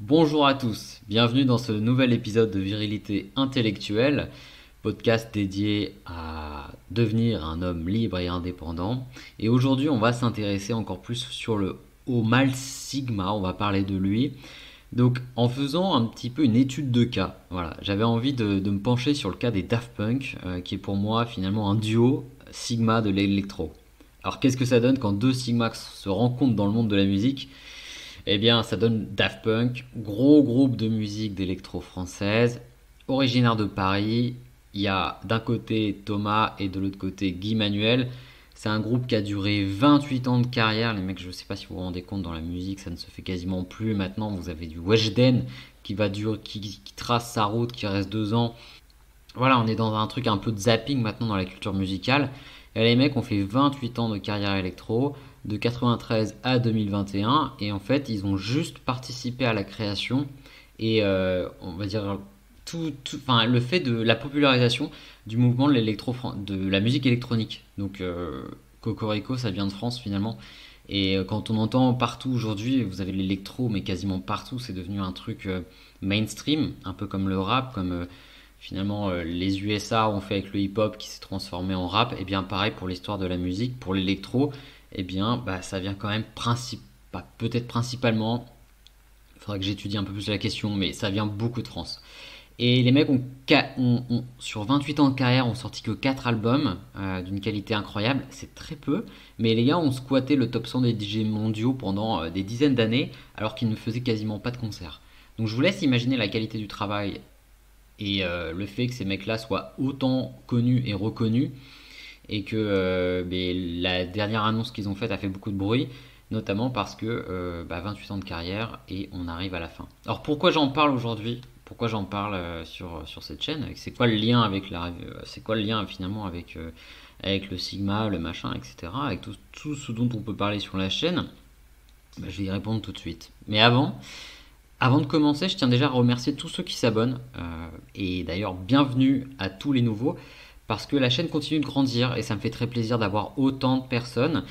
Bonjour à tous, bienvenue dans ce nouvel épisode de Virilité intellectuelle, podcast dédié à devenir un homme libre et indépendant. Et aujourd'hui, on va s'intéresser encore plus au mal Sigma, on va parler de lui. Donc, en faisant un petit peu une étude de cas, voilà, j'avais envie de me pencher sur le cas des Daft Punk, qui est pour moi finalement un duo Sigma de l'électro. Alors, qu'est-ce que ça donne quand deux Sigma se rencontrent dans le monde de la musique? Eh bien, ça donne Daft Punk, gros groupe de musique d'électro française, originaire de Paris. Il y a d'un côté Thomas et de l'autre côté Guy Manuel. C'est un groupe qui a duré 28 ans de carrière. Les mecs, je ne sais pas si vous vous rendez compte, dans la musique, ça ne se fait quasiment plus. Maintenant, vous avez du Weshden qui trace sa route, qui reste 2 ans. Voilà, on est dans un truc un peu de zapping maintenant dans la culture musicale. Et les mecs ont fait 28 ans de carrière électro, de 93 à 2021, et en fait, ils ont juste participé à la création et on va dire enfin, le fait de la popularisation du mouvement de la musique électronique. Donc, Cocorico, ça vient de France finalement. Et quand on entend partout aujourd'hui, vous avez l'électro, mais quasiment partout, c'est devenu un truc mainstream, un peu comme le rap, comme finalement les USA ont fait avec le hip-hop qui s'est transformé en rap. Et bien pareil pour l'histoire de la musique, pour l'électro, et bien bah, ça vient quand même peut-être principalement, il faudra que j'étudie un peu plus la question, mais ça vient beaucoup de France. Et les mecs sur 28 ans de carrière, ont sorti que 4 albums d'une qualité incroyable. C'est très peu, mais les gars ont squatté le top 100 des DJ mondiaux pendant des dizaines d'années, alors qu'ils ne faisaient quasiment pas de concerts. Donc je vous laisse imaginer la qualité du travail et le fait que ces mecs-là soient autant connus et reconnus, et que la dernière annonce qu'ils ont faite a fait beaucoup de bruit, notamment parce que 28 ans de carrière et on arrive à la fin. Alors pourquoi j'en parle aujourd'hui? Pourquoi j'en parle sur cette chaîne? C'est quoi le lien c'est quoi le lien finalement avec le Sigma, le machin, etc. Avec tout ce dont on peut parler sur la chaîne? Je vais y répondre tout de suite. Mais avant de commencer, je tiens déjà à remercier tous ceux qui s'abonnent. Et d'ailleurs, bienvenue à tous les nouveaux, parce que la chaîne continue de grandir et ça me fait très plaisir d'avoir autant de personnes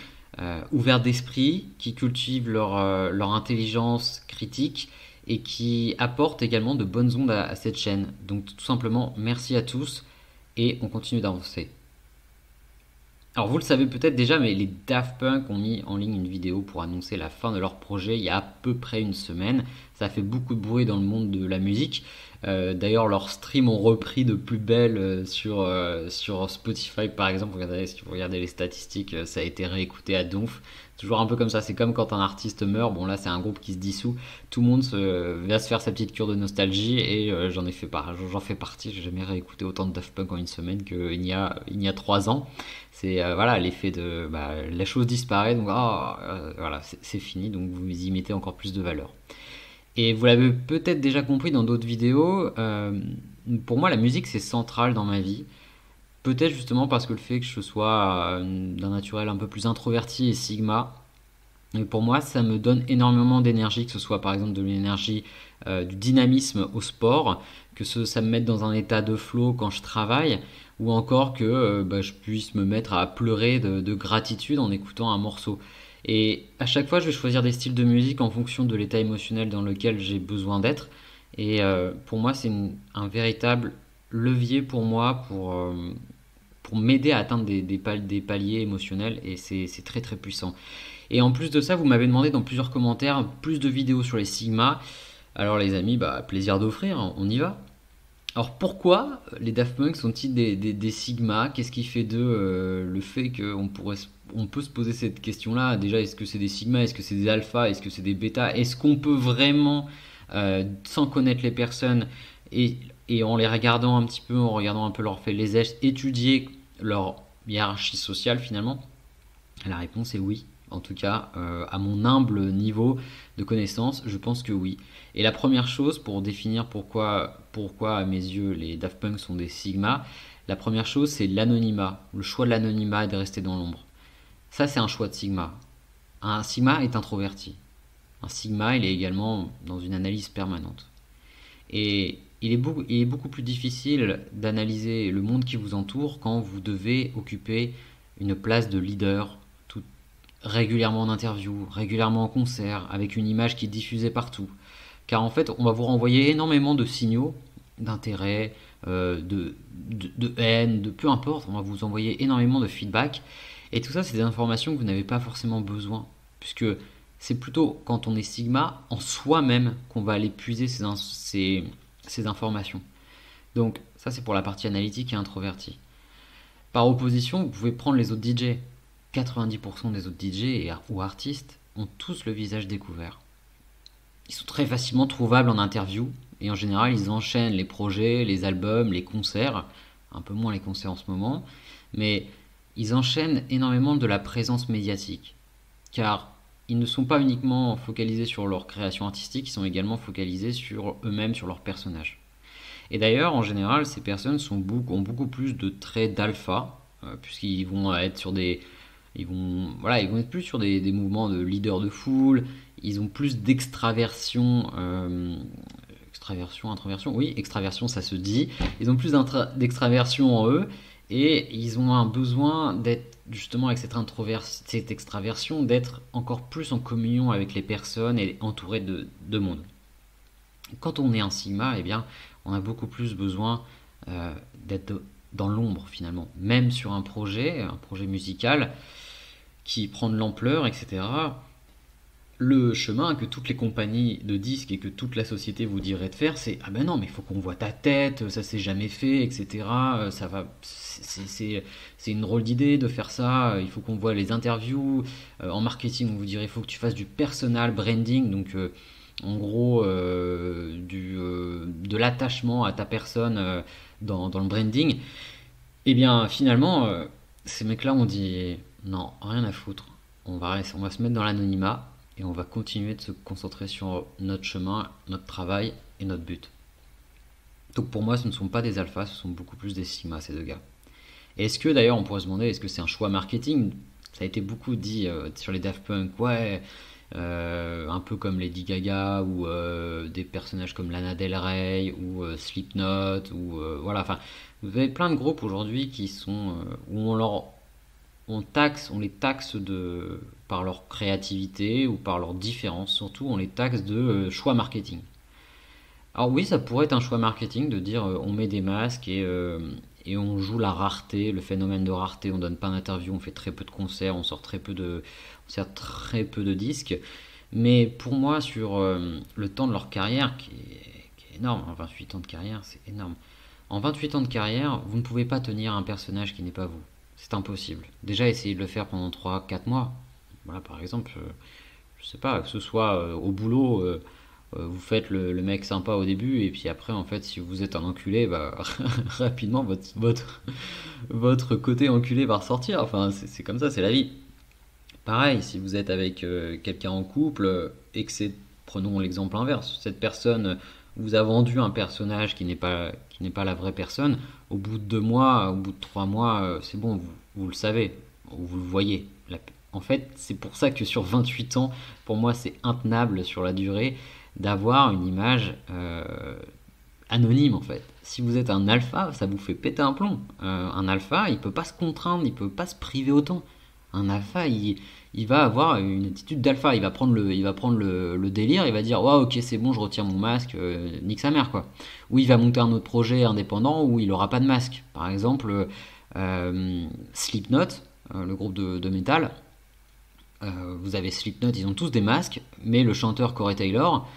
ouvertes d'esprit, qui cultivent leur intelligence critique et qui apportent également de bonnes ondes à cette chaîne. Donc tout simplement, merci à tous et on continue d'avancer. Alors vous le savez peut-être déjà, mais les Daft Punk ont mis en ligne une vidéo pour annoncer la fin de leur projet il y a à peu près une semaine. Ça a fait beaucoup de bruit dans le monde de la musique. D'ailleurs, leurs streams ont repris de plus belle sur Spotify par exemple. Si vous regardez les statistiques, ça a été réécouté à donf. Toujours un peu comme ça, c'est comme quand un artiste meurt. Bon là, c'est un groupe qui se dissout. Tout le monde va se faire sa petite cure de nostalgie et j'en fais partie. J'ai jamais réécouté autant de Daft Punk en une semaine qu'il y a 3 ans. C'est voilà l'effet de la chose disparaît, donc voilà, c'est fini, donc vous y mettez encore plus de valeur. Et vous l'avez peut-être déjà compris dans d'autres vidéos, pour moi la musique c'est central dans ma vie. Peut-être justement parce que le fait que je sois d'un naturel un peu plus introverti et sigma, et pour moi ça me donne énormément d'énergie, que ce soit par exemple de l'énergie, du dynamisme au sport, ça me mette dans un état de flow quand je travaille, ou encore que je puisse me mettre à pleurer de gratitude en écoutant un morceau. Et à chaque fois, je vais choisir des styles de musique en fonction de l'état émotionnel dans lequel j'ai besoin d'être. Et pour moi, c'est un véritable levier pour moi pour m'aider à atteindre des paliers émotionnels. Et c'est très très puissant. Et en plus de ça, vous m'avez demandé dans plusieurs commentaires plus de vidéos sur les Sigma. Alors les amis, plaisir d'offrir, hein, on y va. Alors pourquoi les Daft Punk sont-ils des Sigma? Qu'est-ce qui fait d'eux le fait on peut se poser cette question-là? Déjà, est-ce que c'est des Sigma? Est-ce que c'est des Alpha? Est-ce que c'est des Beta? Est-ce qu'on peut vraiment, sans connaître les personnes et, et en les regardant un petit peu, en regardant un peu leur fait les gestes, étudier leur hiérarchie sociale finalement? La réponse est oui. En tout cas, à mon humble niveau de connaissance, je pense que oui. Et la première chose pour définir pourquoi à mes yeux les Daft Punk sont des Sigma, la première chose c'est l'anonymat, le choix de l'anonymat et de rester dans l'ombre. Ça c'est un choix de Sigma. Un Sigma est introverti. Un Sigma il est également dans une analyse permanente. Et il est beaucoup plus difficile d'analyser le monde qui vous entoure quand vous devez occuper une place de leader régulièrement en interview, régulièrement en concert, avec une image qui est diffusée partout. car en fait, on va vous renvoyer énormément de signaux d'intérêt, de haine, de peu importe, on va vous envoyer énormément de feedback. Et tout ça, c'est des informations que vous n'avez pas forcément besoin, puisque c'est plutôt quand on est Sigma en soi-même qu'on va aller puiser ces informations. Donc ça, c'est pour la partie analytique et introvertie. Par opposition, vous pouvez prendre les autres DJ. 90% des autres DJ ou artistes ont tous le visage découvert. Ils sont très facilement trouvables en interview et en général ils enchaînent les projets, les albums, les concerts, un peu moins les concerts en ce moment, mais ils enchaînent énormément de la présence médiatique car ils ne sont pas uniquement focalisés sur leur création artistique, ils sont également focalisés sur eux-mêmes, sur leurs personnages. Et d'ailleurs, en général, ces personnes ont beaucoup plus de traits d'alpha, puisqu'ils vont être sur ils vont être plus sur des mouvements de leader de foule. Ils ont plus d'extraversion, extraversion, introversion. Oui, extraversion, ça se dit. Ils ont plus d'extraversion en eux et ils ont un besoin d'être justement avec cette extraversion, d'être encore plus en communion avec les personnes et entouré de monde. Quand on est un sigma, eh bien, on a beaucoup plus besoin d'être dans l'ombre finalement, même sur un projet musical qui prend de l'ampleur, etc. Le chemin que toutes les compagnies de disques et que toute la société vous dirait de faire, c'est ah ben non, mais il faut qu'on voit ta tête, ça s'est jamais fait, etc. Ça va, c'est une drôle d'idée de faire ça. Il faut qu'on voit les interviews. En marketing, on vous dirait il faut que tu fasses du personal branding, donc en gros de l'attachement à ta personne dans le branding. Et bien finalement, ces mecs-là ont dit non, rien à foutre. On va se mettre dans l'anonymat et on va continuer de se concentrer sur notre chemin, notre travail et notre but. Donc pour moi, ce ne sont pas des alphas, ce sont beaucoup plus des sigmas, ces deux gars. Et est-ce que d'ailleurs, on pourrait se demander, est-ce que c'est un choix marketing? Ça a été beaucoup dit sur les Daft Punk, ouais, un peu comme Lady Gaga ou des personnages comme Lana Del Rey ou Slipknot ou voilà. Enfin, vous avez plein de groupes aujourd'hui qui sont où on les taxe par leur créativité ou par leur différence. Surtout, on les taxe de choix marketing. Alors oui, ça pourrait être un choix marketing de dire on met des masques et on joue la rareté, le phénomène de rareté. On donne pas d'interview, on fait très peu de concerts, on sort très peu de disques. Mais pour moi, sur le temps de leur carrière, qui est énorme, 28 ans de carrière, c'est énorme. En 28 ans de carrière, vous ne pouvez pas tenir un personnage qui n'est pas vous. C'est impossible. Déjà, essayez de le faire pendant 3 4 mois. Voilà, par exemple, je sais pas, que ce soit au boulot, vous faites le mec sympa au début, et puis après, en fait, si vous êtes un enculé, bah, rapidement, votre côté enculé va ressortir. Enfin, c'est comme ça, c'est la vie. Pareil, si vous êtes avec quelqu'un en couple, et que prenons l'exemple inverse, cette personne vous a vendu un personnage qui n'est pas la vraie personne, au bout de 2 mois, au bout de 3 mois, c'est bon, vous le savez, ou vous le voyez. En fait, c'est pour ça que sur 28 ans, pour moi, c'est intenable sur la durée d'avoir une image anonyme en fait. Si vous êtes un alpha, ça vous fait péter un plomb. Un alpha, il peut pas se contraindre, il peut pas se priver autant. Un alpha, il va avoir une attitude d'alpha, il va prendre le délire, il va dire ouais ok c'est bon je retire mon masque, nique sa mère quoi. Ou il va monter un autre projet indépendant où il aura pas de masque. Par exemple Slipknot, le groupe de métal, vous avez Slipknot, ils ont tous des masques, mais le chanteur Corey Taylor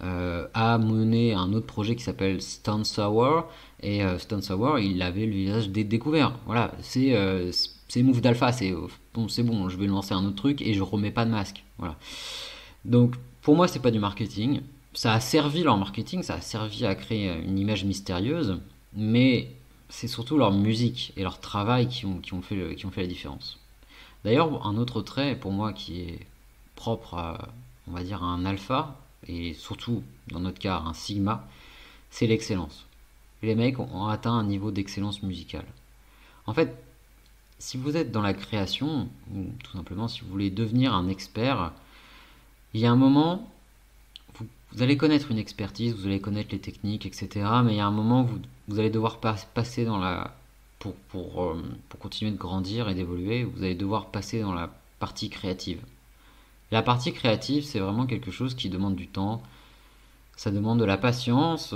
a mené un autre projet qui s'appelle Stone Sour, et Stone Sour il avait le visage découvert. Voilà, c'est move d'alpha, c'est bon, je vais lancer un autre truc et je remets pas de masque. Voilà. Donc pour moi c'est pas du marketing. Ça a servi leur marketing, ça a servi à créer une image mystérieuse, mais c'est surtout leur musique et leur travail qui ont fait la différence. D'ailleurs, un autre trait pour moi qui est propre à, on va dire, à un alpha, et surtout dans notre cas un sigma, c'est l'excellence. Les mecs ont atteint un niveau d'excellence musicale. En fait, si vous êtes dans la création, ou tout simplement si vous voulez devenir un expert, il y a un moment, vous allez connaître une expertise, vous allez connaître les techniques, etc. Mais il y a un moment, vous allez devoir passer dans la... Pour continuer de grandir et d'évoluer, vous allez devoir passer dans la partie créative. La partie créative, c'est vraiment quelque chose qui demande du temps. Ça demande de la patience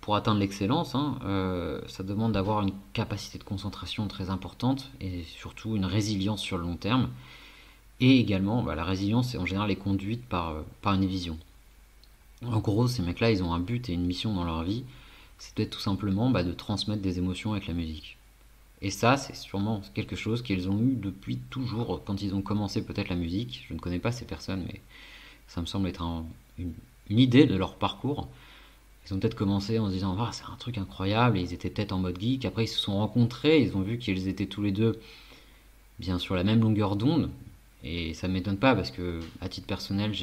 pour atteindre l'excellence, hein. Ça demande d'avoir une capacité de concentration très importante et surtout une résilience sur le long terme. Et également, la résilience, en général, est conduite par une vision. En gros, ces mecs-là, ils ont un but et une mission dans leur vie. C'est peut-être tout simplement de transmettre des émotions avec la musique. Et ça, c'est sûrement quelque chose qu'ils ont eu depuis toujours, quand ils ont commencé peut-être la musique. Je ne connais pas ces personnes, mais ça me semble être une idée de leur parcours. Ils ont peut-être commencé en se disant ah, c'est un truc incroyable, et ils étaient peut-être en mode geek. Après, ils se sont rencontrés, ils ont vu qu'ils étaient tous les deux bien sur la même longueur d'onde. Et ça ne m'étonne pas parce que, à titre personnel,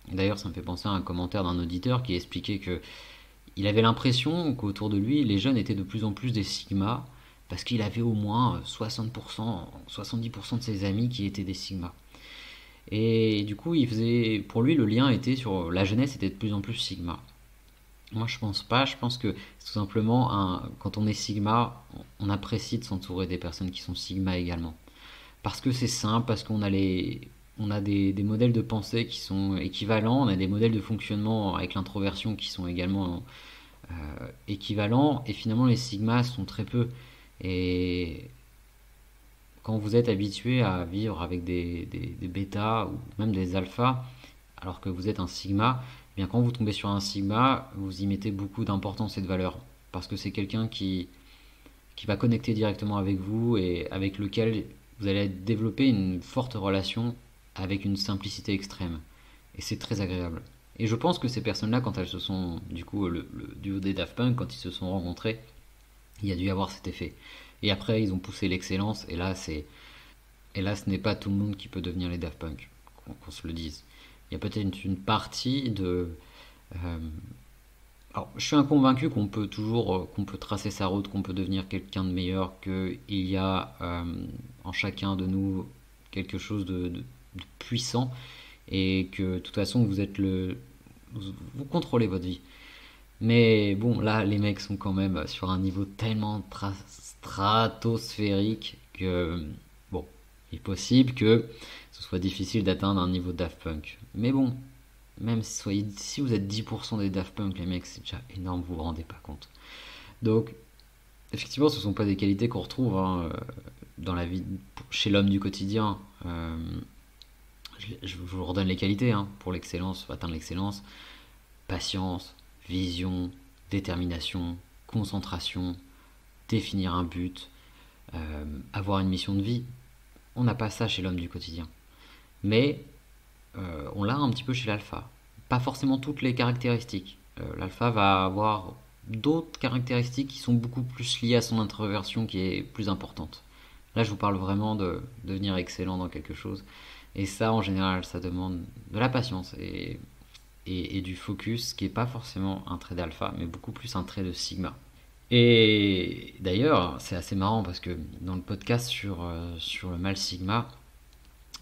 D'ailleurs, ça me fait penser à un commentaire d'un auditeur qui expliquait que il avait l'impression qu'autour de lui, les jeunes étaient de plus en plus des Sigma parce qu'il avait au moins 60%, 70% de ses amis qui étaient des Sigma. Et du coup, pour lui, le lien était sur la jeunesse était de plus en plus Sigma. Moi, je pense pas. Je pense que tout simplement, quand on est Sigma, on apprécie de s'entourer des personnes qui sont Sigma également. Parce que c'est simple, parce on a des modèles de pensée qui sont équivalents, on a des modèles de fonctionnement avec l'introversion qui sont également équivalents, et finalement les sigmas sont très peu. Et quand vous êtes habitué à vivre avec des bêtas ou même des alphas, alors que vous êtes un sigma, eh bien quand vous tombez sur un sigma, vous y mettez beaucoup d'importance et de valeur. Parce que c'est quelqu'un qui va connecter directement avec vous et avec lequel vous allez développer une forte relation avec une simplicité extrême. Et c'est très agréable. Et je pense que ces personnes-là, quand elles se sont, du coup, le duo des Daft Punk, quand ils se sont rencontrés, il y a dû y avoir cet effet. Et après, ils ont poussé l'excellence, et là, ce n'est pas tout le monde qui peut devenir les Daft Punk, qu'on se le dise. Il y a peut-être une partie de... euh, alors, je suis inconvaincu qu'on peut tracer sa route, qu'on peut devenir quelqu'un de meilleur, qu'il y a en chacun de nous quelque chose de puissant, et que de toute façon vous contrôlez votre vie. Mais bon, là, les mecs sont quand même sur un niveau tellement stratosphérique que, bon, il est possible que ce soit difficile d'atteindre un niveau Daft Punk. Mais bon, même si vous êtes 10% des Daft Punk, les mecs, c'est déjà énorme, vous vous rendez pas compte. Donc, effectivement, ce ne sont pas des qualités qu'on retrouve dans la vie, chez l'homme du quotidien. Je vous redonne les qualités pour l'excellence, pour atteindre l'excellence: patience, vision, détermination, concentration, définir un but, avoir une mission de vie. On n'a pas ça chez l'homme du quotidien. Mais on l'a un petit peu chez l'alpha. Pas forcément toutes les caractéristiques. L'alpha va avoir d'autres caractéristiques qui sont beaucoup plus liées à son introversion qui est plus importante. Là, je vous parle vraiment de devenir excellent dans quelque chose. Et ça, en général, ça demande de la patience et du focus, qui n'est pas forcément un trait d'alpha, mais beaucoup plus un trait de sigma. Et d'ailleurs, c'est assez marrant parce que dans le podcast sur le mal sigma,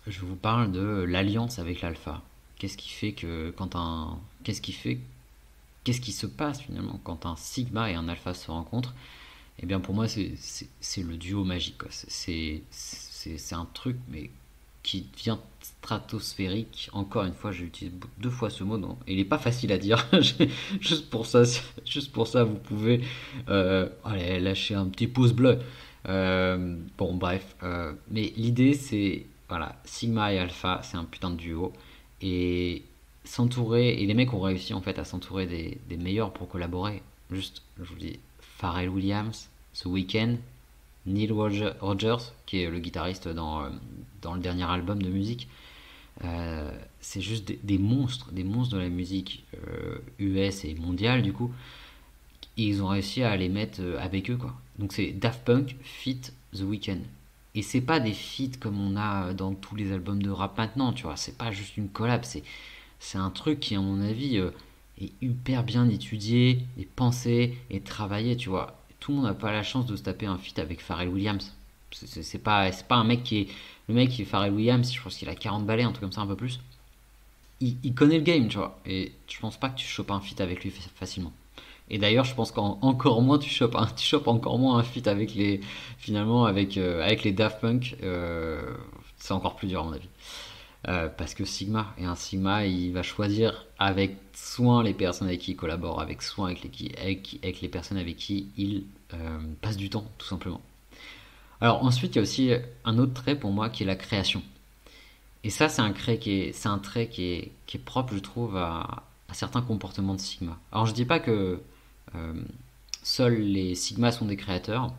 je vous parle de l'alliance avec l'alpha. Qu'est-ce qui fait que qu'est-ce qui se passe finalement quand un sigma et un alpha se rencontrent? Eh bien, pour moi, c'est le duo magique, quoi. C'est un truc, mais qui devient stratosphérique. Encore une fois, j'utilise 2 fois ce mot, il n'est pas facile à dire. Juste pour ça, vous pouvez allez, lâcher un petit pouce bleu. Bon, bref. Mais l'idée, c'est, voilà, Sigma et Alpha, c'est un putain de duo. Et et les mecs ont réussi en fait à s'entourer des meilleurs pour collaborer. Juste, je vous dis, Pharrell Williams, The Weeknd, Neil Rogers, qui est le guitariste dans le dernier album de musique. C'est juste des monstres de la musique US et mondiale du coup. Et ils ont réussi à les mettre avec eux, quoi. Donc c'est Daft Punk fit The Weeknd. Et c'est pas des feats comme on a dans tous les albums de rap maintenant, tu vois. C'est pas juste une collab, c'est un truc qui, à mon avis, est hyper bien étudié, et pensé, et travaillé, tu vois. Tout le monde n'a pas la chance de se taper un feat avec Pharrell Williams. C'est pas un mec qui est... Le mec qui est Pharrell Williams, je pense qu'il a 40 balais, un truc comme ça, un peu plus. Il connaît le game, tu vois. Et je pense pas que tu chopes un feat avec lui facilement. Et d'ailleurs, je pense qu'encore moins tu chopes encore moins un feat avec finalement avec les Daft Punk. C'est encore plus dur à mon avis. parce que Sigma est un Sigma, il va choisir avec soin les personnes avec qui il collabore, avec soin avec les personnes avec qui il passe du temps, tout simplement. Alors ensuite, il y a aussi un autre trait pour moi qui est la création. Et ça, c'est un trait qui est propre, je trouve, à certains comportements de Sigma. Alors je dis pas que euh, seuls les Sigma sont des créateurs.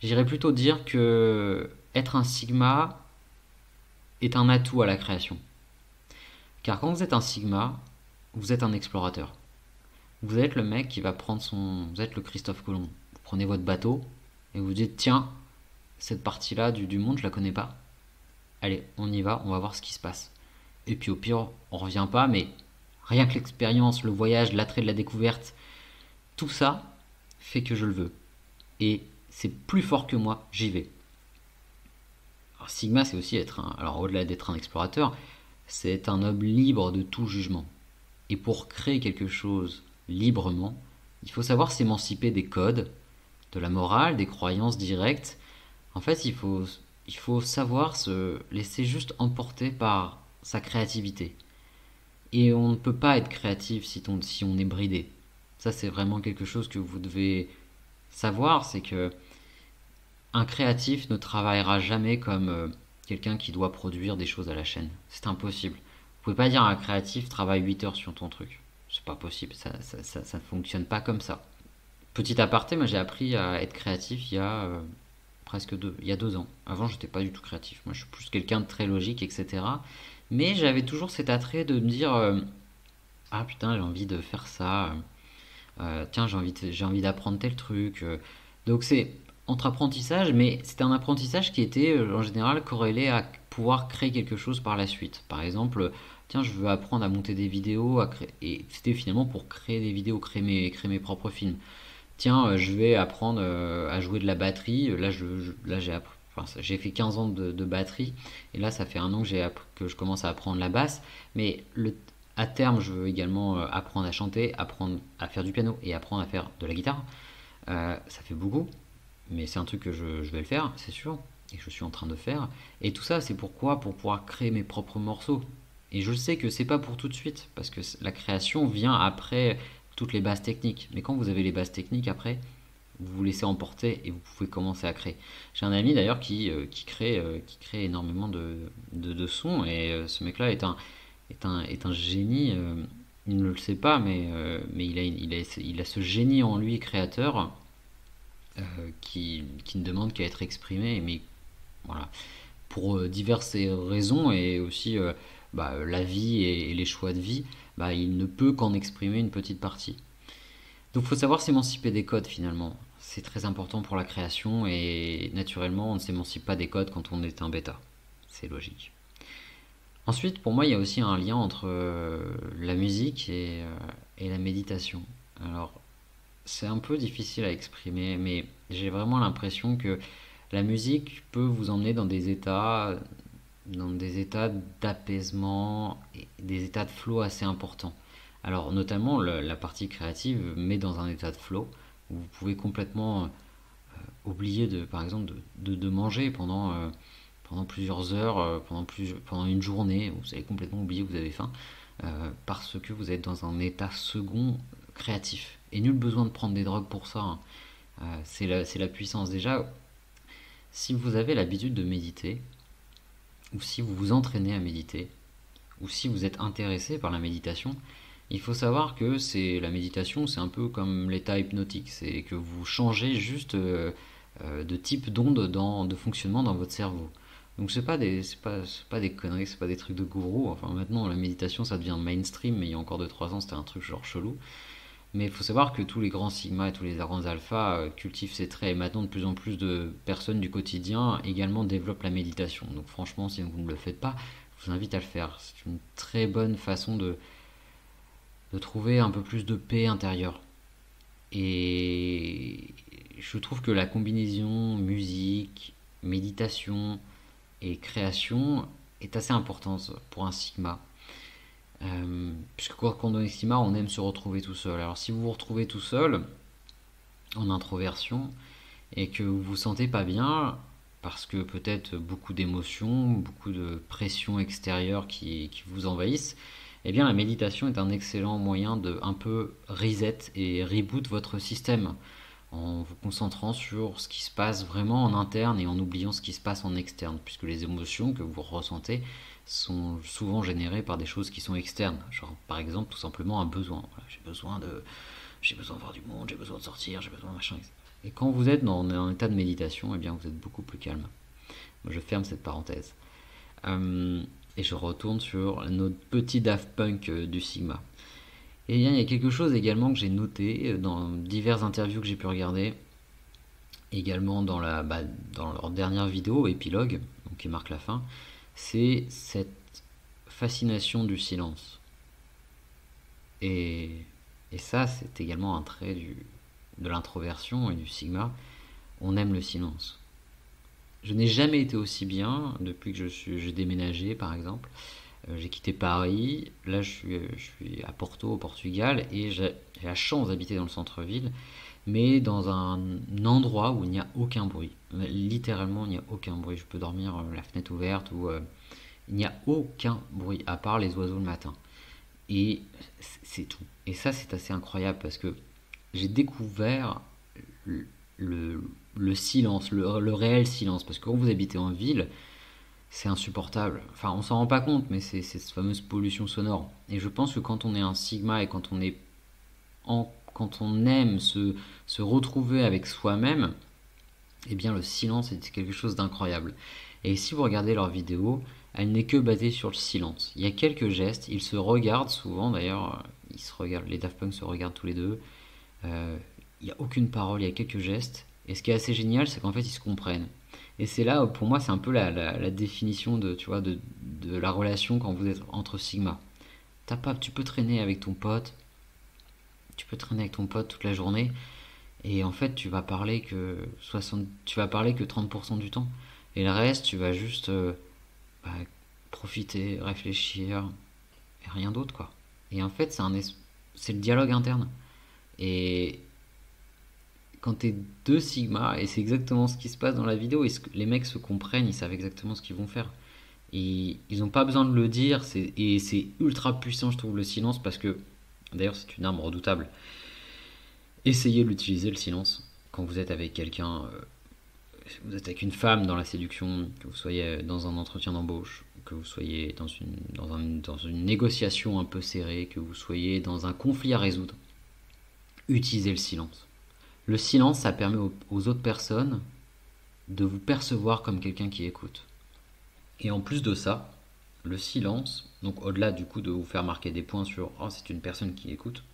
J'irais plutôt dire que être un Sigma est un atout à la création. Car quand vous êtes un Sigma, vous êtes un explorateur. Vous êtes le mec qui va prendre son... Vous êtes le Christophe Colomb. Vous prenez votre bateau et vous dites, tiens, cette partie-là du monde, je la connais pas. Allez, on y va, on va voir ce qui se passe. Et puis au pire, on revient pas, mais rien que l'expérience, le voyage, l'attrait de la découverte, tout ça fait que je le veux. Et c'est plus fort que moi, j'y vais. Alors, Sigma, c'est aussi être un... Alors au-delà d'être un explorateur, c'est être un homme libre de tout jugement. Et pour créer quelque chose librement, il faut savoir s'émanciper des codes, de la morale, des croyances directes. En fait, il faut savoir se laisser juste emporter par sa créativité. Et on ne peut pas être créatif si on est bridé. Ça, c'est vraiment quelque chose que vous devez savoir, c'est que un créatif ne travaillera jamais comme quelqu'un qui doit produire des choses à la chaîne. C'est impossible. Vous pouvez pas dire à un créatif travaille 8 heures sur ton truc. C'est pas possible, ça fonctionne pas comme ça. Petit aparté, moi j'ai appris à être créatif il y a il y a 2 ans. Avant, j'étais pas du tout créatif. Moi, je suis plus quelqu'un de très logique, etc. Mais j'avais toujours cet attrait de me dire ah putain, j'ai envie de faire ça. Tiens, j'ai envie d'apprendre tel truc. Donc c'est entre apprentissage, mais c'était un apprentissage qui était en général corrélé à pouvoir créer quelque chose par la suite. Par exemple, tiens, je veux apprendre à monter des vidéos, et c'était finalement pour créer des vidéos, créer mes propres films. Tiens, je vais apprendre à jouer de la batterie. Là, j'ai fait 15 ans de batterie, et là, ça fait 1 an que je commence à apprendre la basse. Mais à terme, je veux également apprendre à chanter, apprendre à faire du piano et apprendre à faire de la guitare. Ça fait beaucoup, mais c'est un truc que je vais le faire, c'est sûr, et que je suis en train de faire. Et tout ça, c'est pourquoi? Pour pouvoir créer mes propres morceaux. Et je sais que c'est pas pour tout de suite, parce que la création vient après toutes les bases techniques. Mais quand vous avez les bases techniques après, vous vous laissez emporter et vous pouvez commencer à créer. J'ai un ami d'ailleurs qui crée énormément de sons, et ce mec-là est un génie. Il ne le sait pas, mais il a ce génie en lui créateur qui ne demande qu'à être exprimé. Mais voilà, pour diverses raisons, et aussi la vie et les choix de vie, il ne peut qu'en exprimer une petite partie. Donc il faut savoir s'émanciper des codes finalement. C'est très important pour la création, et naturellement on ne s'émancipe pas des codes quand on est un bêta. C'est logique. Ensuite, pour moi, il y a aussi un lien entre la musique et la méditation. Alors, c'est un peu difficile à exprimer, mais j'ai vraiment l'impression que la musique peut vous emmener dans des états d'apaisement et des états de flow assez importants. Alors, notamment, la partie créative met dans un état de flow où vous pouvez complètement oublier par exemple, de manger pendant plusieurs heures, pendant une journée. Vous allez complètement oublier que vous avez faim parce que vous êtes dans un état second créatif. Et nul besoin de prendre des drogues pour ça, hein. C'est la puissance. Déjà, si vous avez l'habitude de méditer, ou si vous vous entraînez à méditer, ou si vous êtes intéressé par la méditation, il faut savoir que la méditation, c'est un peu comme l'état hypnotique. C'est que vous changez juste de type d'onde de fonctionnement dans votre cerveau. Donc c'est pas des conneries, c'est pas des trucs de gourou. Enfin maintenant la méditation ça devient mainstream, mais il y a encore 2 3 ans c'était un truc genre chelou. Mais il faut savoir que tous les grands sigma et tous les grands alpha cultivent ces traits. Et maintenant de plus en plus de personnes du quotidien également développent la méditation. Donc franchement si vous ne le faites pas, je vous invite à le faire. C'est une très bonne façon de trouver un peu plus de paix intérieure. Et je trouve que la combinaison musique, méditation et création est assez importante pour un Sigma. Puisque quand on est Sigma, on aime se retrouver tout seul. Alors si vous vous retrouvez tout seul, en introversion, et que vous vous sentez pas bien, parce que peut-être beaucoup d'émotions, beaucoup de pression extérieure qui vous envahissent, eh bien la méditation est un excellent moyen de un peu reset et reboot votre système en vous concentrant sur ce qui se passe vraiment en interne et en oubliant ce qui se passe en externe, puisque les émotions que vous ressentez sont souvent générées par des choses qui sont externes, genre par exemple tout simplement un besoin. Voilà, j'ai besoin de voir du monde, j'ai besoin de sortir, j'ai besoin de machin, etc. Et quand vous êtes dans un état de méditation, eh bien vous êtes beaucoup plus calme. Moi, je ferme cette parenthèse. Et je retourne sur notre petit Daft Punk du Sigma. Et il y a quelque chose également que j'ai noté dans diverses interviews que j'ai pu regarder, également dans leur dernière vidéo, épilogue, donc qui marque la fin, c'est cette fascination du silence. Et, et ça, c'est également un trait de l'introversion et du Sigma. On aime le silence. Je n'ai jamais été aussi bien depuis que j'ai déménagé, par exemple. J'ai quitté Paris, là je suis à Porto au Portugal et j'ai la chance d'habiter dans le centre-ville, mais dans un endroit où il n'y a aucun bruit. Littéralement, il n'y a aucun bruit. Je peux dormir la fenêtre ouverte ou il n'y a aucun bruit à part les oiseaux le matin. Et c'est tout. Et ça, c'est assez incroyable parce que j'ai découvert le, le silence, le réel silence. Parce que quand vous habitez en ville, c'est insupportable. Enfin, on s'en rend pas compte, mais c'est cette fameuse pollution sonore. Et je pense que quand on est un Sigma et quand on aime se retrouver avec soi-même, eh bien le silence est quelque chose d'incroyable. Et si vous regardez leur vidéo, elle n'est que basée sur le silence. Il y a quelques gestes, ils se regardent souvent d'ailleurs, ils se regardent, les Daft Punk se regardent tous les deux. Il n'y a aucune parole, il y a quelques gestes. Et ce qui est assez génial, c'est qu'en fait ils se comprennent. Et c'est là, pour moi, c'est un peu la définition tu vois, de la relation quand vous êtes entre Sigma. Tu peux traîner avec ton pote, toute la journée, et en fait, tu vas parler que 30% du temps. Et le reste, tu vas juste bah, profiter, réfléchir, et rien d'autre, quoi. Et en fait, c'est le dialogue interne. Et quand t'es deux Sigma, et c'est exactement ce qui se passe dans la vidéo, les mecs se comprennent, ils savent exactement ce qu'ils vont faire. Et ils n'ont pas besoin de le dire, et c'est ultra puissant, je trouve, le silence, parce que, d'ailleurs, c'est une arme redoutable. Essayez d'utiliser le silence quand vous êtes avec quelqu'un, vous êtes avec une femme dans la séduction, que vous soyez dans un entretien d'embauche, que vous soyez dans une négociation un peu serrée, que vous soyez dans un conflit à résoudre. Utilisez le silence. Le silence, ça permet aux autres personnes de vous percevoir comme quelqu'un qui écoute. Et en plus de ça, le silence, donc au-delà du coup de vous faire marquer des points sur « oh, c'est une personne qui écoute »,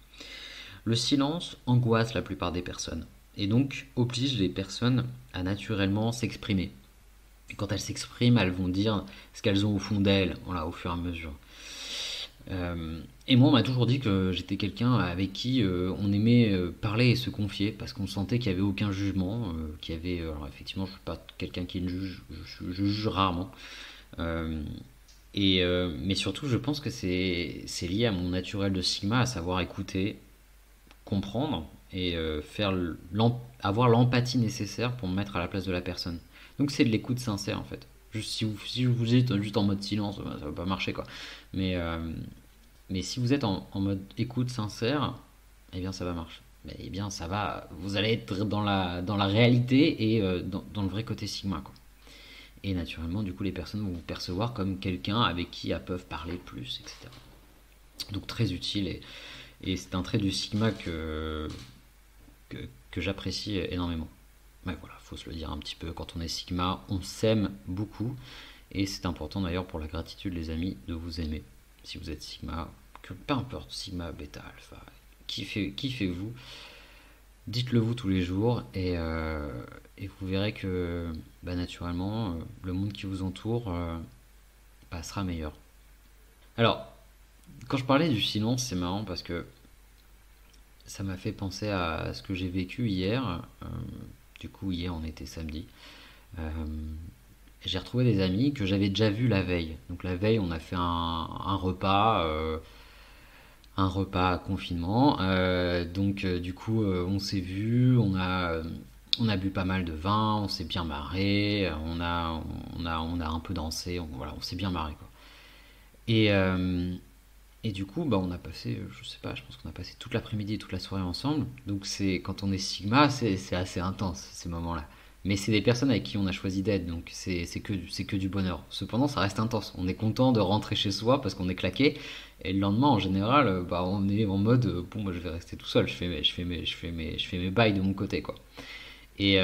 le silence angoisse la plupart des personnes et donc oblige les personnes à naturellement s'exprimer. Et quand elles s'expriment, elles vont dire ce qu'elles ont au fond d'elles, voilà, au fur et à mesure. Et moi, on m'a toujours dit que j'étais quelqu'un avec qui on aimait parler et se confier parce qu'on sentait qu'il n'y avait aucun jugement, qu'il y avait. Alors effectivement, je ne suis pas quelqu'un qui ne juge, je juge rarement. Euh, mais surtout, je pense que c'est lié à mon naturel de Sigma, à savoir écouter, comprendre et avoir l'empathie nécessaire pour me mettre à la place de la personne. Donc c'est de l'écoute sincère en fait. Si vous êtes juste en mode silence, ça va pas marcher quoi. Mais, euh, mais si vous êtes en mode écoute sincère, eh bien ça va marcher. Eh bien ça va, vous allez être dans la réalité et dans le vrai côté Sigma quoi. Et naturellement du coup les personnes vont vous percevoir comme quelqu'un avec qui elles peuvent parler plus, etc. Donc très utile et c'est un trait du Sigma que, que j'apprécie énormément. Mais voilà, faut se le dire un petit peu, quand on est Sigma, on s'aime beaucoup. Et c'est important d'ailleurs pour la gratitude, les amis, de vous aimer. Si vous êtes Sigma, que peu importe, Sigma, Beta, Alpha, kiffez-vous, dites-le vous tous les jours et vous verrez que naturellement, le monde qui vous entoure sera meilleur. Alors, quand je parlais du silence, c'est marrant parce que ça m'a fait penser à ce que j'ai vécu hier. Du coup, hier, on était samedi. Euh, j'ai retrouvé des amis que j'avais déjà vus la veille. Donc la veille, on a fait un repas à confinement. Donc du coup, on s'est vus, On a bu pas mal de vin, on s'est bien marré, on a un peu dansé, voilà, on s'est bien marré quoi. Et, euh, et du coup, bah, on a passé, je sais pas, je pense qu'on a passé toute l'après-midi et toute la soirée ensemble. Donc c'est quand on est Sigma, c'est assez intense ces moments-là. Mais c'est des personnes avec qui on a choisi d'être, donc c'est que du bonheur. Cependant, ça reste intense. On est content de rentrer chez soi parce qu'on est claqué. Et le lendemain, en général, bah, on est en mode bon, moi je vais rester tout seul. Je fais mes bails de mon côté, quoi. Et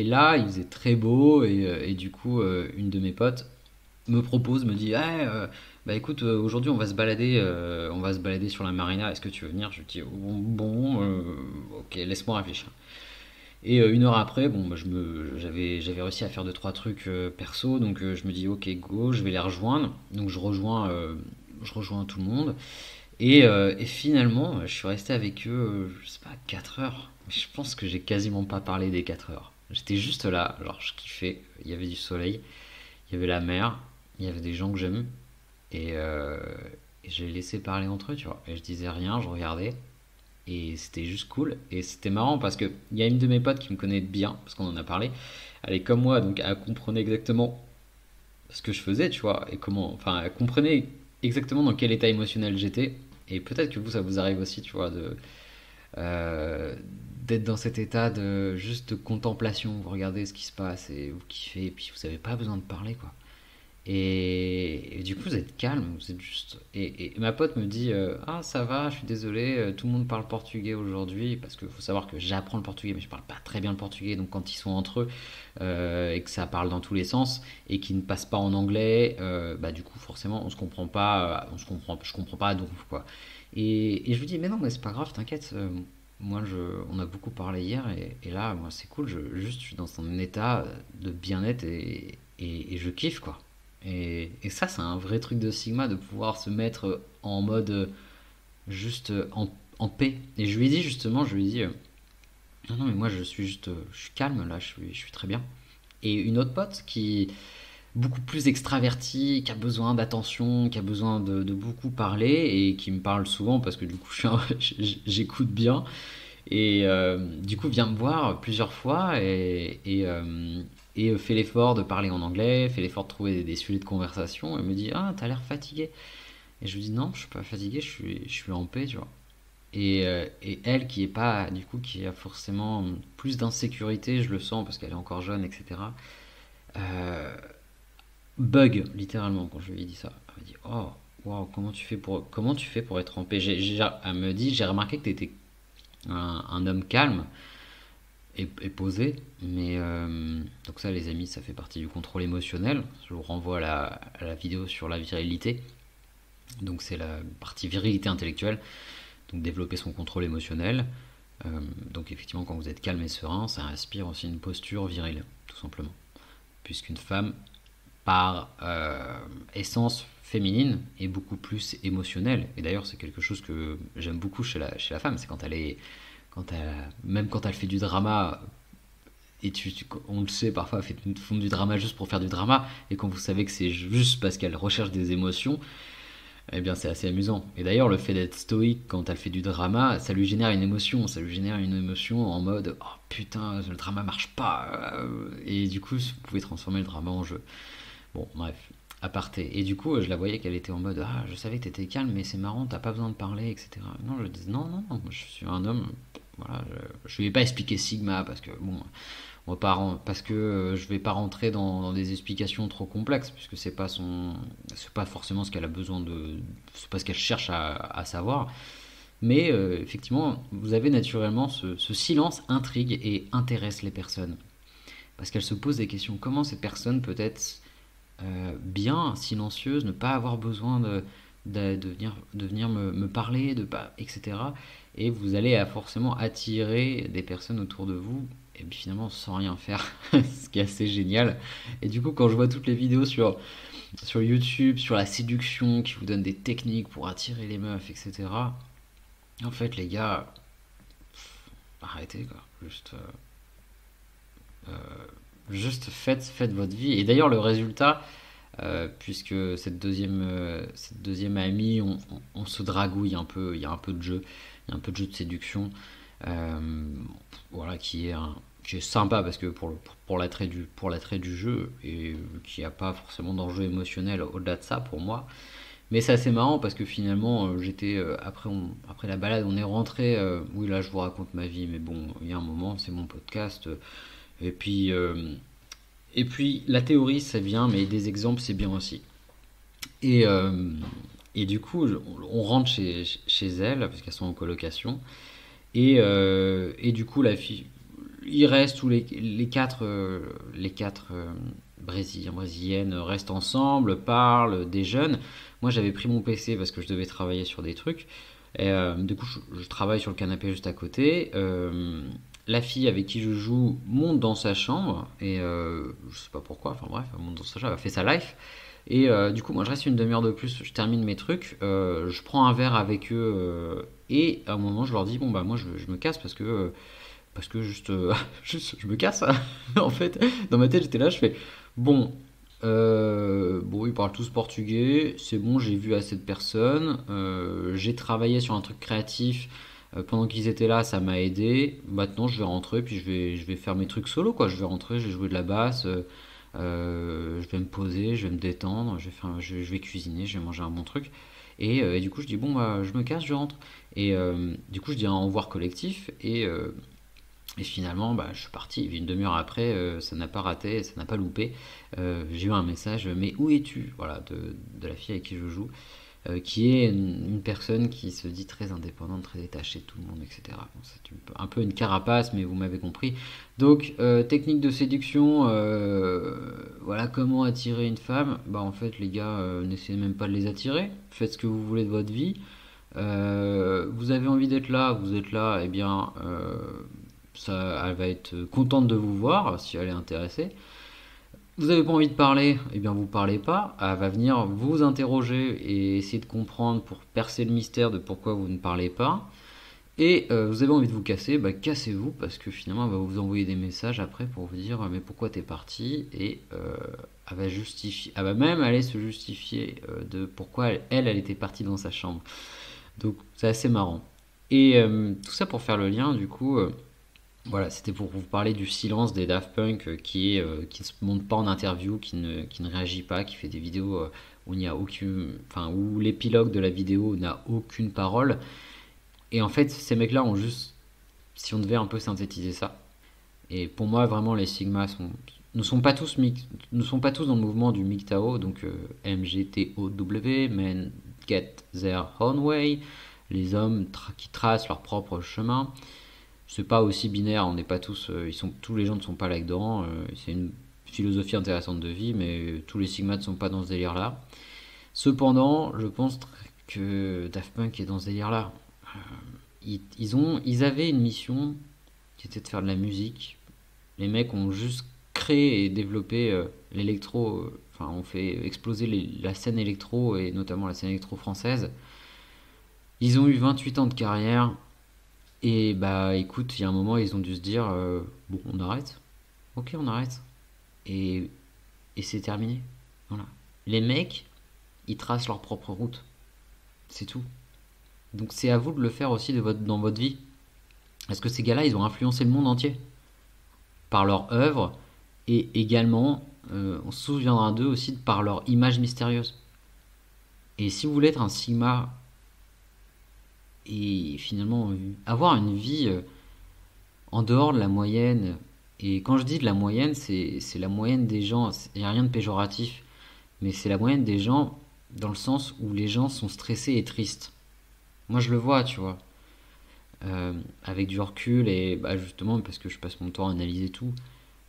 là, il faisait très beau et du coup, une de mes potes me propose, me dit, ah, bah écoute, aujourd'hui on va se balader sur la marina. Est-ce que tu veux venir? Je lui dis, ok, laisse-moi réfléchir. Et une heure après, bon, bah, j'avais réussi à faire deux trois trucs perso, donc je me dis, ok, go, je vais les rejoindre. Donc je rejoins tout le monde. Et finalement, je suis resté avec eux, je sais pas, 4 heures. Je pense que j'ai quasiment pas parlé des 4 heures. J'étais juste là, genre je kiffais. Il y avait du soleil, il y avait la mer, il y avait des gens que j'aime. Et, euh, et je les laissais parler entre eux, tu vois. Et je disais rien, je regardais. Et c'était juste cool. Et c'était marrant parce que il y a une de mes potes qui me connaît bien, parce qu'on en a parlé. Elle est comme moi, donc elle comprenait exactement ce que je faisais, tu vois. Et comment. Enfin, elle comprenait exactement dans quel état émotionnel j'étais. Et peut-être que vous, ça vous arrive aussi, tu vois, euh, d'être dans cet état de juste de contemplation. Vous regardez ce qui se passe et vous kiffez. Et puis vous n'avez pas besoin de parler, quoi. Et du coup, vous êtes calme, vous êtes juste. Et ma pote me dit ah, ça va, je suis désolé, tout le monde parle portugais aujourd'hui. Parce qu'il faut savoir que j'apprends le portugais, mais je parle pas très bien le portugais. Donc, quand ils sont entre eux et que ça parle dans tous les sens et qu'ils ne passent pas en anglais, bah, du coup, forcément, on se comprend pas, je comprends pas donc quoi. Et je lui dis mais non, mais c'est pas grave, t'inquiète. On a beaucoup parlé hier et là, moi, c'est cool. Juste, je suis dans un état de bien-être et je kiffe quoi. Et ça, c'est un vrai truc de Sigma de pouvoir se mettre en mode juste en paix. Et je lui ai dit justement, je lui ai dit non, non, mais moi je suis juste, je suis calme là, je suis très bien. Et une autre pote qui est beaucoup plus extravertie, qui a besoin d'attention, qui a besoin de beaucoup parler et qui me parle souvent parce que du coup j'écoute bien. Du coup, vient me voir plusieurs fois et fait l'effort de parler en anglais, fait l'effort de trouver des sujets de conversation et me dit ah, t'as l'air fatigué. Et je lui dis non, je suis pas fatigué, je suis en paix, tu vois. Et elle qui est pas, du coup, qui a forcément plus d'insécurité, je le sens parce qu'elle est encore jeune, etc. euh, Bug, littéralement, quand je lui ai dit ça. Elle m'a dit oh, wow, comment tu fais pour être en paix? Elle me dit j'ai remarqué que t'étais un homme calme et posé. Mais donc ça, les amis, ça fait partie du contrôle émotionnel. Je vous renvoie à la vidéo sur la virilité. Donc c'est la partie virilité intellectuelle. Donc développer son contrôle émotionnel. Donc effectivement, quand vous êtes calme et serein, ça inspire aussi une posture virile, tout simplement. Puisqu'une femme, par essence féminine, est beaucoup plus émotionnelle. Et d'ailleurs, c'est quelque chose que j'aime beaucoup chez la femme, c'est quand elle est même quand elle fait du drama, et on le sait, parfois elle font du drama juste pour faire du drama, et quand vous savez que c'est juste parce qu'elle recherche des émotions, eh bien c'est assez amusant. Et d'ailleurs, le fait d'être stoïque quand elle fait du drama, ça lui génère une émotion en mode oh putain, le drama marche pas, et du coup, vous pouvez transformer le drama en jeu. Bon, bref, aparté. Et du coup, je la voyais qu'elle était en mode ah, je savais que t'étais calme, mais c'est marrant, t'as pas besoin de parler, etc. Non, je dis non, non, non, je suis un homme. Voilà, je lui ai pas expliqué Sigma parce que bon, on va pas parce que je vais pas rentrer dans des explications trop complexes puisque c'est pas forcément ce qu'elle a besoin c'est pas ce qu'elle cherche à savoir. Mais effectivement, vous avez naturellement ce silence intrigue et intéresse les personnes parce qu'elles se posent des questions. Comment cette personne peut être bien silencieuse, ne pas avoir besoin de venir me parler, etc. Et vous allez forcément attirer des personnes autour de vous, et puis finalement sans rien faire, ce qui est assez génial. Et du coup, quand je vois toutes les vidéos sur YouTube, sur la séduction, qui vous donnent des techniques pour attirer les meufs, etc. En fait, les gars, arrêtez quoi. Juste faites votre vie. Et d'ailleurs, le résultat, puisque cette deuxième amie, on se dragouille un peu, il y a un peu de jeu, il y a un peu de jeu de séduction, voilà, qui est qui est sympa parce que pour l'attrait du jeu et qui n'y a pas forcément d'enjeu émotionnel au-delà de ça pour moi. Mais c'est assez marrant parce que finalement, après la balade, on est rentré. Oui, là, je vous raconte ma vie, mais bon, il y a un moment, c'est mon podcast. Et puis, euh, et puis, la théorie, ça vient, mais des exemples, c'est bien aussi. Et, euh, et du coup, on rentre chez elle, parce qu'elles sont en colocation. Et du coup, la fille, il reste tous les quatre Brésiliens, brésiliennes restent ensemble, parlent, déjeunent. Moi, j'avais pris mon PC parce que je devais travailler sur des trucs. Du coup, je travaille sur le canapé juste à côté. La fille avec qui je joue monte dans sa chambre et je sais pas pourquoi. Enfin bref, elle monte dans sa chambre, elle fait sa life. Et du coup, moi, je reste une demi-heure de plus. Je termine mes trucs. Je prends un verre avec eux et à un moment, je leur dis bon bah moi, je me casse parce que juste, juste je me casse. En fait, dans ma tête, j'étais là, je fais bon, bon, ils parlent tous portugais, c'est bon, j'ai vu assez de personnes, j'ai travaillé sur un truc créatif pendant qu'ils étaient là, ça m'a aidé. Maintenant, je vais rentrer, puis je vais faire mes trucs solo, quoi. Je vais rentrer, je vais jouer de la basse, je vais me poser, je vais me détendre, je vais cuisiner, je vais manger un bon truc. Et du coup, je dis bon, bah, je me casse, je rentre. Et du coup, je dis un au revoir collectif, et finalement, bah, je suis parti. Une demi-heure après, ça n'a pas raté, ça n'a pas loupé. J'ai eu un message, mais où es-tu? Voilà, de la fille avec qui je joue, qui est une personne qui se dit très indépendante, très détachée de tout le monde, etc. Bon, c'est un peu une carapace, mais vous m'avez compris. Donc, technique de séduction, voilà comment attirer une femme. Bah, en fait, les gars, n'essayez même pas de les attirer. Faites ce que vous voulez de votre vie. Vous avez envie d'être là, vous êtes là, eh bien, elle va être contente de vous voir si elle est intéressée. Vous n'avez pas envie de parler, eh bien vous parlez pas. Elle va venir vous interroger et essayer de comprendre pour percer le mystère de pourquoi vous ne parlez pas. Et vous avez envie de vous casser, bah cassez-vous parce que finalement elle va vous envoyer des messages après pour vous dire mais pourquoi t'es parti et elle va même aller se justifier de pourquoi elle était partie dans sa chambre. Donc c'est assez marrant. Et tout ça pour faire le lien du coup. Voilà, c'était pour vous parler du silence des Daft Punk qui ne se montre pas en interview, qui ne réagit pas, qui fait des vidéos où il n'y a aucune, enfin où l'épilogue de la vidéo n'a aucune parole. Et en fait, ces mecs-là ont juste, si on devait un peu synthétiser ça. Et pour moi, vraiment, les Sigma ne sont pas tous dans le mouvement du MGTOW, donc MGTOW, Men Get Their Own Way, les hommes qui tracent leur propre chemin. C'est pas aussi binaire, on n'est pas tous, tous les gens ne sont pas là-dedans. C'est une philosophie intéressante de vie, mais tous les Sigma ne sont pas dans ce délire-là. Cependant, je pense que Daft Punk est dans ce délire-là. Ils avaient une mission qui était de faire de la musique. Les mecs ont juste créé et développé l'électro. Enfin, ont fait exploser la scène électro et notamment la scène électro française. Ils ont eu 28 ans de carrière. Et bah écoute, il y a un moment, ils ont dû se dire bon, on arrête. Ok, on arrête. Et, et c'est terminé. Voilà. Les mecs, ils tracent leur propre route. C'est tout. Donc c'est à vous de le faire aussi dans votre vie. Parce que ces gars-là, ils ont influencé le monde entier par leur œuvre et également, on se souviendra d'eux aussi par leur image mystérieuse. Et si vous voulez être un Sigma et finalement avoir une vie en dehors de la moyenne, et quand je dis de la moyenne, c'est la moyenne des gens, il n'y a rien de péjoratif, mais c'est la moyenne des gens dans le sens où les gens sont stressés et tristes. Moi je le vois, tu vois, avec du recul et bah, justement parce que je passe mon temps à analyser tout.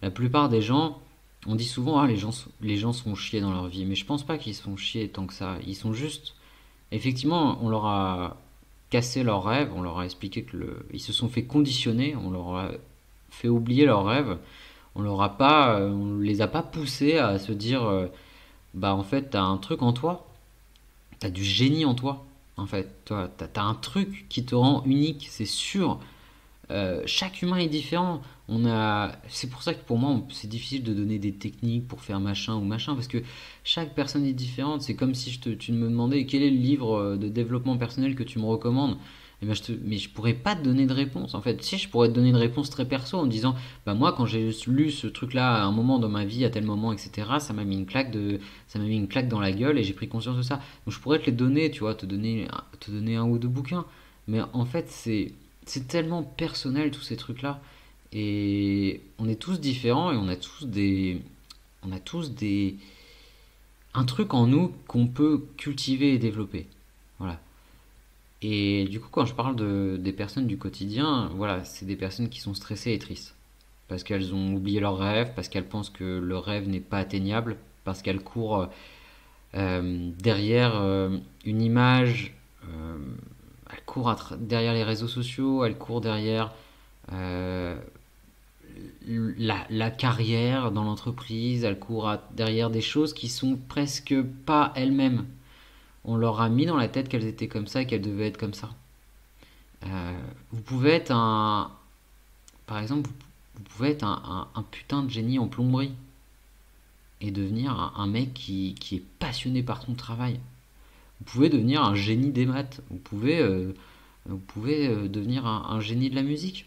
La plupart des gens, on dit souvent ah les gens se font chier dans leur vie, mais je pense pas qu'ils se font chier tant que ça. Ils sont juste, effectivement, on leur a cassé leurs rêves, on leur a expliqué ils se sont fait conditionner, on leur a fait oublier leurs rêves, on les a pas poussés à se dire bah en fait t'as un truc en toi, t'as du génie en toi. En fait, toi, t'as un truc qui te rend unique, c'est sûr. Chaque humain est différent. C'est pour ça que pour moi, c'est difficile de donner des techniques pour faire machin ou machin, parce que chaque personne est différente. C'est comme si tu me demandais quel est le livre de développement personnel que tu me recommandes. eh ben, mais je pourrais pas te donner de réponse. En fait, si je pourrais te donner une réponse très perso en me disant, bah moi, quand j'ai lu ce truc-là à un moment dans ma vie, à tel moment, etc., ça m'a mis une claque dans la gueule et j'ai pris conscience de ça. Donc je pourrais te les donner, tu vois, te donner un ou deux bouquins. Mais en fait, c'est tellement personnel tous ces trucs-là. Et on est tous différents et on a tous un truc en nous qu'on peut cultiver et développer. Voilà. Et du coup, quand je parle des personnes du quotidien, voilà, c'est des personnes qui sont stressées et tristes. Parce qu'elles ont oublié leurs rêves, parce qu'elles pensent que leur rêve n'est pas atteignable, parce qu'elles courent derrière une image, euh, elles courent derrière les réseaux sociaux, elles courent derrière euh, la carrière dans l'entreprise, elles courent derrière des choses qui sont presque pas elles-mêmes. On leur a mis dans la tête qu'elles étaient comme ça et qu'elles devaient être comme ça. Vous pouvez être par exemple, vous pouvez être un putain de génie en plomberie et devenir un mec qui est passionné par son travail. Vous pouvez devenir un génie des maths. Vous pouvez devenir un génie de la musique.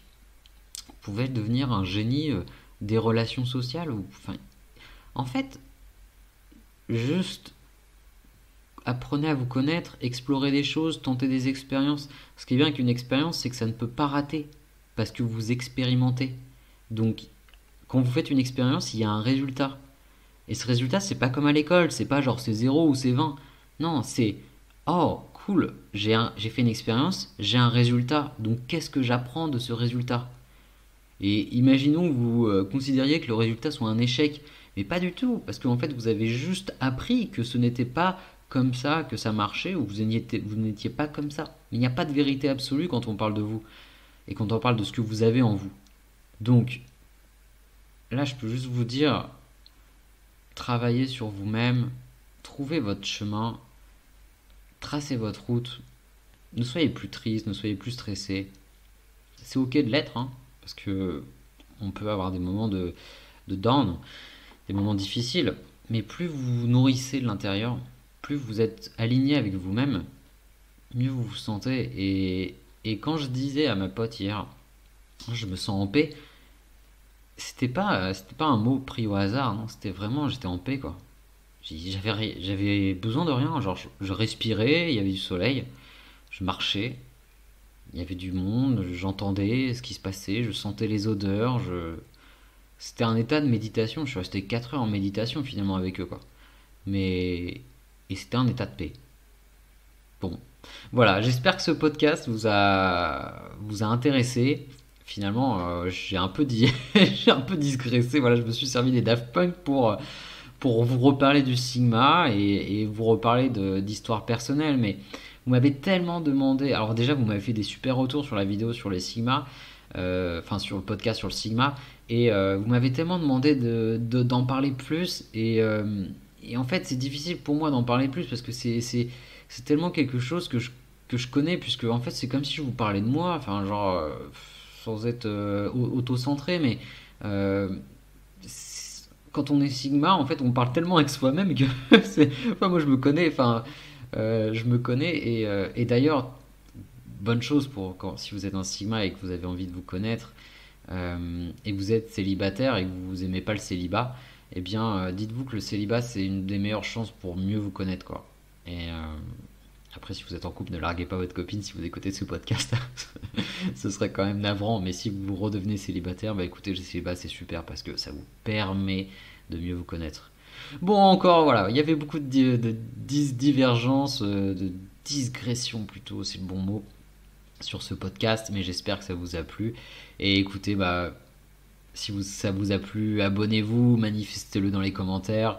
Vous pouvez devenir un génie des relations sociales. Enfin, en fait, juste apprenez à vous connaître, explorez des choses, tentez des expériences. Ce qui est bien avec une expérience, c'est que ça ne peut pas rater parce que vous expérimentez. Donc, quand vous faites une expérience, il y a un résultat. Et ce résultat, c'est pas comme à l'école, c'est pas genre c'est 0 ou c'est 20. Non, c'est oh, cool, j'ai fait une expérience, j'ai un résultat. Donc, qu'est-ce que j'apprends de ce résultat? Et imaginons que vous considériez que le résultat soit un échec, mais pas du tout, parce qu'en fait vous avez juste appris que ce n'était pas comme ça que ça marchait, ou vous n'étiez pas comme ça. Il n'y a pas de vérité absolue quand on parle de vous, et quand on parle de ce que vous avez en vous. Donc là je peux juste vous dire, travaillez sur vous-même, trouvez votre chemin, tracez votre route, ne soyez plus triste, ne soyez plus stressé. C'est ok de l'être, hein, parce que on peut avoir des moments de down, des moments difficiles, mais plus vous vous nourrissez de l'intérieur, plus vous êtes aligné avec vous-même, mieux vous vous sentez. Et quand je disais à ma pote hier, je me sens en paix, c'était pas un mot pris au hasard, non, c'était vraiment, j'étais en paix, quoi. J'avais besoin de rien, genre je respirais, il y avait du soleil, je marchais, il y avait du monde, j'entendais ce qui se passait, je sentais les odeurs, c'était un état de méditation. Je suis resté 4 heures en méditation finalement avec eux, quoi. Mais. Et c'était un état de paix. Bon. Voilà, j'espère que ce podcast vous a intéressé. Finalement, j'ai un peu dit, j'ai un peu digressé. Voilà, je me suis servi des Daft Punk pour vous reparler du Sigma et vous reparler d'histoires personnelles. Mais vous m'avez tellement demandé. Alors, déjà, vous m'avez fait des super retours sur la vidéo sur les Sigma, enfin, sur le podcast sur le Sigma. Et vous m'avez tellement demandé d'en parler plus. Et en fait, c'est difficile pour moi d'en parler plus parce que c'est tellement quelque chose que je connais, puisque en fait, c'est comme si je vous parlais de moi, enfin, genre, sans être auto-centré, mais euh, quand on est Sigma, en fait, on parle tellement avec soi-même que enfin, moi, je me connais, enfin, je me connais, et d'ailleurs, bonne chose si vous êtes un Sigma et que vous avez envie de vous connaître, et que vous êtes célibataire et que vous aimez pas le célibat, eh bien, dites-vous que le célibat, c'est une des meilleures chances pour mieux vous connaître, quoi. Et après, si vous êtes en couple, ne larguez pas votre copine si vous écoutez ce podcast. Ce serait quand même navrant, mais si vous redevenez célibataire, bah écoutez, le célibat, c'est super parce que ça vous permet de mieux vous connaître. Bon, encore, voilà, il y avait beaucoup de divergences, de digressions plutôt, c'est le bon mot, sur ce podcast, mais j'espère que ça vous a plu. Et écoutez, bah, si ça vous a plu, abonnez-vous, manifestez-le dans les commentaires.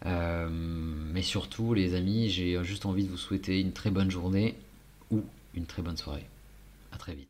Mais surtout, les amis, j'ai juste envie de vous souhaiter une très bonne journée ou une très bonne soirée. À très vite.